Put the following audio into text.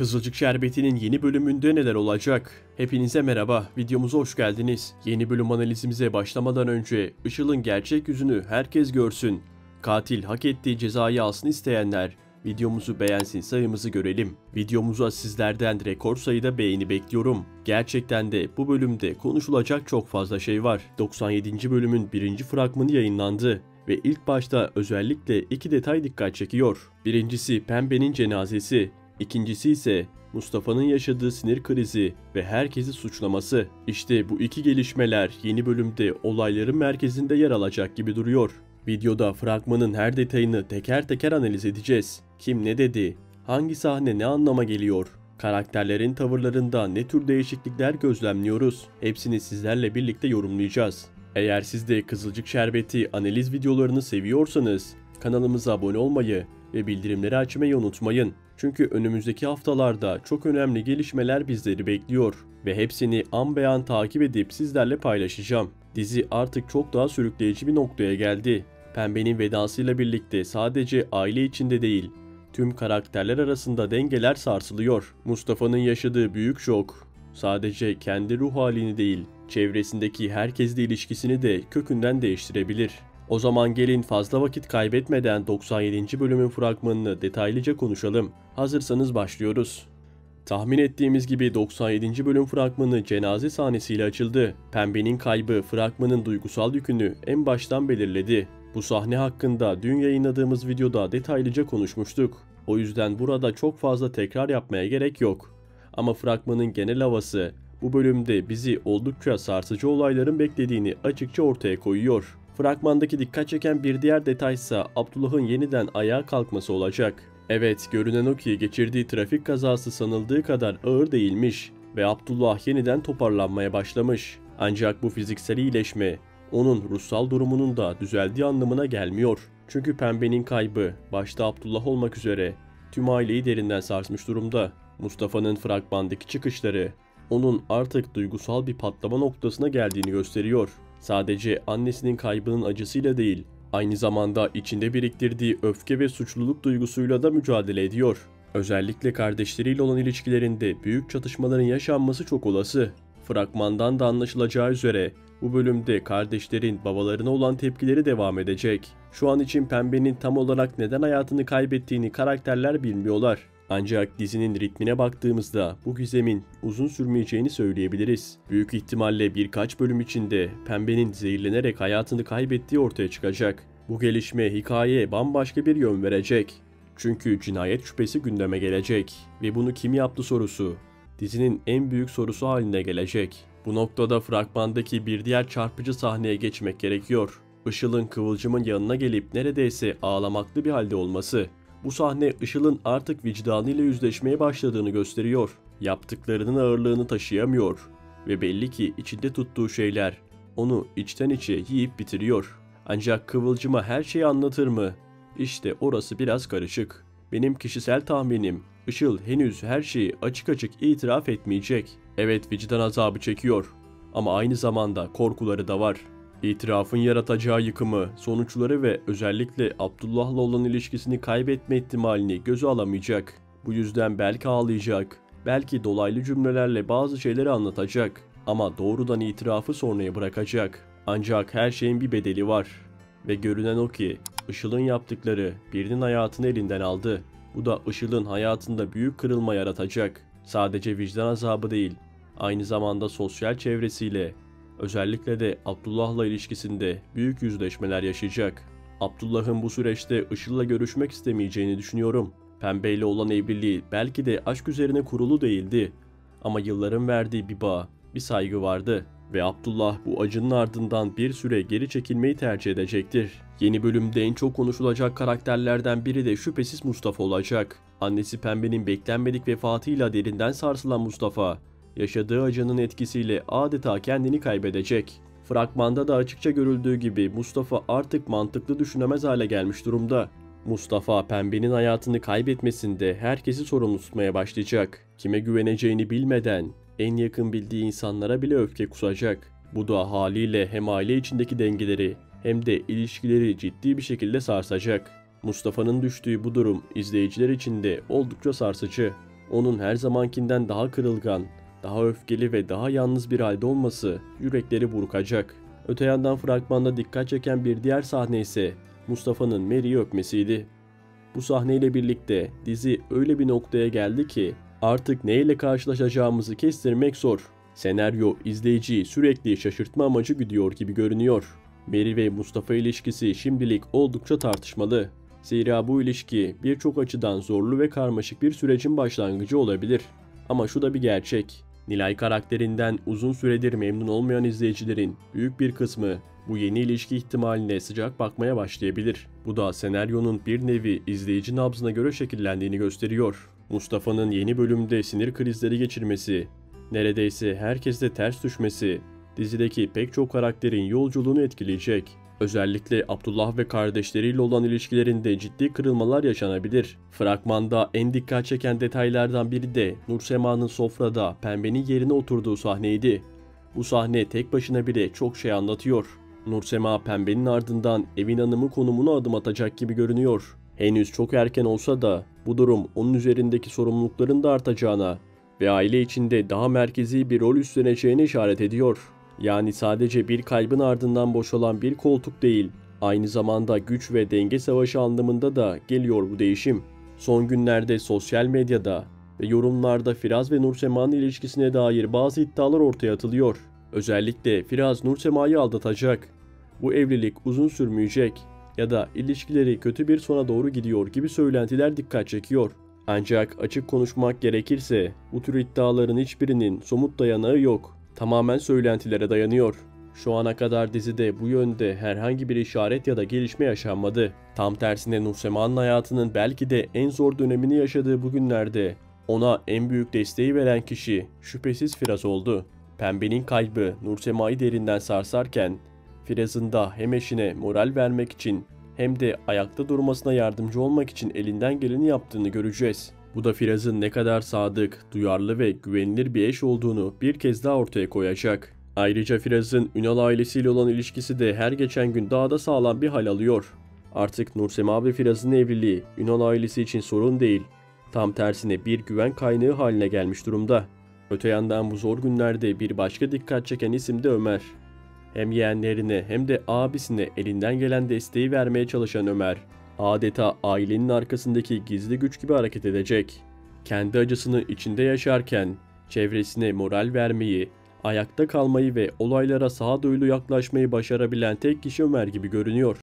Kızılcık Şerbeti'nin yeni bölümünde neler olacak? Hepinize merhaba, videomuza hoş geldiniz. Yeni bölüm analizimize başlamadan önce Işıl'ın gerçek yüzünü herkes görsün. Katil hak ettiği cezayı alsın isteyenler videomuzu beğensin, sayımızı görelim. Videomuza sizlerden rekor sayıda beğeni bekliyorum. Gerçekten de bu bölümde konuşulacak çok fazla şey var. 97. bölümün birinci fragmanı yayınlandı. Ve ilk başta özellikle iki detay dikkat çekiyor. Birincisi Pembe'nin cenazesi. İkincisi ise Mustafa'nın yaşadığı sinir krizi ve herkesi suçlaması. İşte bu iki gelişmeler yeni bölümde olayların merkezinde yer alacak gibi duruyor. Videoda fragmanın her detayını teker teker analiz edeceğiz. Kim ne dedi? Hangi sahne ne anlama geliyor? Karakterlerin tavırlarında ne tür değişiklikler gözlemliyoruz? Hepsini sizlerle birlikte yorumlayacağız. Eğer siz de Kızılcık Şerbeti analiz videolarını seviyorsanız kanalımıza abone olmayı ve bildirimleri açmayı unutmayın. Çünkü önümüzdeki haftalarda çok önemli gelişmeler bizleri bekliyor ve hepsini an be an takip edip sizlerle paylaşacağım. Dizi artık çok daha sürükleyici bir noktaya geldi. Pembe'nin vedasıyla birlikte sadece aile içinde değil, tüm karakterler arasında dengeler sarsılıyor. Mustafa'nın yaşadığı büyük şok sadece kendi ruh halini değil, çevresindeki herkesle ilişkisini de kökünden değiştirebilir. O zaman gelin fazla vakit kaybetmeden 97. bölümün fragmanını detaylıca konuşalım. Hazırsanız başlıyoruz. Tahmin ettiğimiz gibi 97. bölüm fragmanı cenaze sahnesiyle açıldı. Pembe'nin kaybı fragmanın duygusal yükünü en baştan belirledi. Bu sahne hakkında dün yayınladığımız videoda detaylıca konuşmuştuk. O yüzden burada çok fazla tekrar yapmaya gerek yok. Ama fragmanın genel havası bu bölümde bizi oldukça sarsıcı olayların beklediğini açıkça ortaya koyuyor. Fragmandaki dikkat çeken bir diğer detay ise Abdullah'ın yeniden ayağa kalkması olacak. Evet, görünen o ki geçirdiği trafik kazası sanıldığı kadar ağır değilmiş ve Abdullah yeniden toparlanmaya başlamış. Ancak bu fiziksel iyileşme onun ruhsal durumunun da düzeldiği anlamına gelmiyor. Çünkü Pembe'nin kaybı başta Abdullah olmak üzere tüm aileyi derinden sarsmış durumda. Mustafa'nın fragmandaki çıkışları onun artık duygusal bir patlama noktasına geldiğini gösteriyor. Sadece annesinin kaybının acısıyla değil, aynı zamanda içinde biriktirdiği öfke ve suçluluk duygusuyla da mücadele ediyor. Özellikle kardeşleriyle olan ilişkilerinde büyük çatışmaların yaşanması çok olası. Fragmandan da anlaşılacağı üzere bu bölümde kardeşlerin babalarına olan tepkileri devam edecek. Şu an için Pembe'nin tam olarak neden hayatını kaybettiğini karakterler bilmiyorlar. Ancak dizinin ritmine baktığımızda bu gizemin uzun sürmeyeceğini söyleyebiliriz. Büyük ihtimalle birkaç bölüm içinde Pembe'nin zehirlenerek hayatını kaybettiği ortaya çıkacak. Bu gelişme hikayeye bambaşka bir yön verecek. Çünkü cinayet şüphesi gündeme gelecek ve bunu kim yaptı sorusu dizinin en büyük sorusu haline gelecek. Bu noktada fragmandaki bir diğer çarpıcı sahneye geçmek gerekiyor. Işıl'ın Kıvılcım'ın yanına gelip neredeyse ağlamaklı bir halde olması. Bu sahne Işıl'ın artık vicdanıyla yüzleşmeye başladığını gösteriyor. Yaptıklarının ağırlığını taşıyamıyor ve belli ki içinde tuttuğu şeyler onu içten içe yiyip bitiriyor. Ancak Kıvılcım'a her şeyi anlatır mı? İşte orası biraz karışık. Benim kişisel tahminim Işıl henüz her şeyi açık açık itiraf etmeyecek. Evet, vicdan azabı çekiyor ama aynı zamanda korkuları da var. İtirafın yaratacağı yıkımı, sonuçları ve özellikle Abdullah'la olan ilişkisini kaybetme ihtimalini göze alamayacak. Bu yüzden belki ağlayacak, belki dolaylı cümlelerle bazı şeyleri anlatacak ama doğrudan itirafı sonraya bırakacak. Ancak her şeyin bir bedeli var ve görünen o ki Işıl'ın yaptıkları birinin hayatını elinden aldı. Bu da Işıl'ın hayatında büyük kırılma yaratacak. Sadece vicdan azabı değil, aynı zamanda sosyal çevresiyle, özellikle de Abdullah'la ilişkisinde büyük yüzleşmeler yaşayacak. Abdullah'ın bu süreçte Işıl'la görüşmek istemeyeceğini düşünüyorum. Pembe ile olan evliliği belki de aşk üzerine kurulu değildi. Ama yılların verdiği bir bağ, bir saygı vardı. Ve Abdullah bu acının ardından bir süre geri çekilmeyi tercih edecektir. Yeni bölümde en çok konuşulacak karakterlerden biri de şüphesiz Mustafa olacak. Annesi Pembe'nin beklenmedik vefatıyla derinden sarsılan Mustafa, yaşadığı acının etkisiyle adeta kendini kaybedecek. Fragmanda da açıkça görüldüğü gibi Mustafa artık mantıklı düşünemez hale gelmiş durumda. Mustafa Pembe'nin hayatını kaybetmesinde herkesi sorumlu tutmaya başlayacak. Kime güveneceğini bilmeden en yakın bildiği insanlara bile öfke kusacak. Bu da haliyle hem aile içindeki dengeleri hem de ilişkileri ciddi bir şekilde sarsacak. Mustafa'nın düştüğü bu durum izleyiciler için de oldukça sarsıcı. Onun her zamankinden daha kırılgan, daha öfkeli ve daha yalnız bir halde olması yürekleri burkacak. Öte yandan fragmanda dikkat çeken bir diğer sahne ise Mustafa'nın Mary'i öpmesiydi. Bu sahneyle birlikte dizi öyle bir noktaya geldi ki artık neyle karşılaşacağımızı kestirmek zor. Senaryo izleyiciyi sürekli şaşırtma amacı güdüyor gibi görünüyor. Mary ve Mustafa ilişkisi şimdilik oldukça tartışmalı. Zira bu ilişki birçok açıdan zorlu ve karmaşık bir sürecin başlangıcı olabilir. Ama şu da bir gerçek. Nilay karakterinden uzun süredir memnun olmayan izleyicilerin büyük bir kısmı bu yeni ilişki ihtimaline sıcak bakmaya başlayabilir. Bu da senaryonun bir nevi izleyici nabzına göre şekillendiğini gösteriyor. Mustafa'nın yeni bölümde sinir krizleri geçirmesi, neredeyse herkesle ters düşmesi, dizideki pek çok karakterin yolculuğunu etkileyecek. Özellikle Abdullah ve kardeşleriyle olan ilişkilerinde ciddi kırılmalar yaşanabilir. Fragmanda en dikkat çeken detaylardan biri de Nursema'nın sofrada Pembe'nin yerine oturduğu sahneydi. Bu sahne tek başına bile çok şey anlatıyor. Nursema Pembe'nin ardından evin hanımı konumuna adım atacak gibi görünüyor. Henüz çok erken olsa da bu durum onun üzerindeki sorumlulukların da artacağına ve aile içinde daha merkezi bir rol üstleneceğine işaret ediyor. Yani sadece bir kaybın ardından boşalan bir koltuk değil, aynı zamanda güç ve denge savaşı anlamında da geliyor bu değişim. Son günlerde sosyal medyada ve yorumlarda Firaz ve Nursema'nın ilişkisine dair bazı iddialar ortaya atılıyor. Özellikle Firaz Nursema'yı aldatacak, bu evlilik uzun sürmeyecek ya da ilişkileri kötü bir sona doğru gidiyor gibi söylentiler dikkat çekiyor. Ancak açık konuşmak gerekirse bu tür iddiaların hiçbirinin somut dayanağı yok. Tamamen söylentilere dayanıyor. Şu ana kadar dizide bu yönde herhangi bir işaret ya da gelişme yaşanmadı. Tam tersine Nursema'nın hayatının belki de en zor dönemini yaşadığı bu günlerde ona en büyük desteği veren kişi şüphesiz Firaz oldu. Pembe'nin kaybı Nursema'yı derinden sarsarken Firaz'ın da hem eşine moral vermek için hem de ayakta durmasına yardımcı olmak için elinden geleni yaptığını göreceğiz. Bu da Firaz'ın ne kadar sadık, duyarlı ve güvenilir bir eş olduğunu bir kez daha ortaya koyacak. Ayrıca Firaz'ın Ünal ailesiyle olan ilişkisi de her geçen gün daha da sağlam bir hal alıyor. Artık Nursema ve Firaz'ın evliliği Ünal ailesi için sorun değil, tam tersine bir güven kaynağı haline gelmiş durumda. Öte yandan bu zor günlerde bir başka dikkat çeken isim de Ömer. Hem yeğenlerine hem de abisine elinden gelen desteği vermeye çalışan Ömer, adeta ailenin arkasındaki gizli güç gibi hareket edecek. Kendi acısını içinde yaşarken çevresine moral vermeyi, ayakta kalmayı ve olaylara sağduyulu yaklaşmayı başarabilen tek kişi Ömer gibi görünüyor.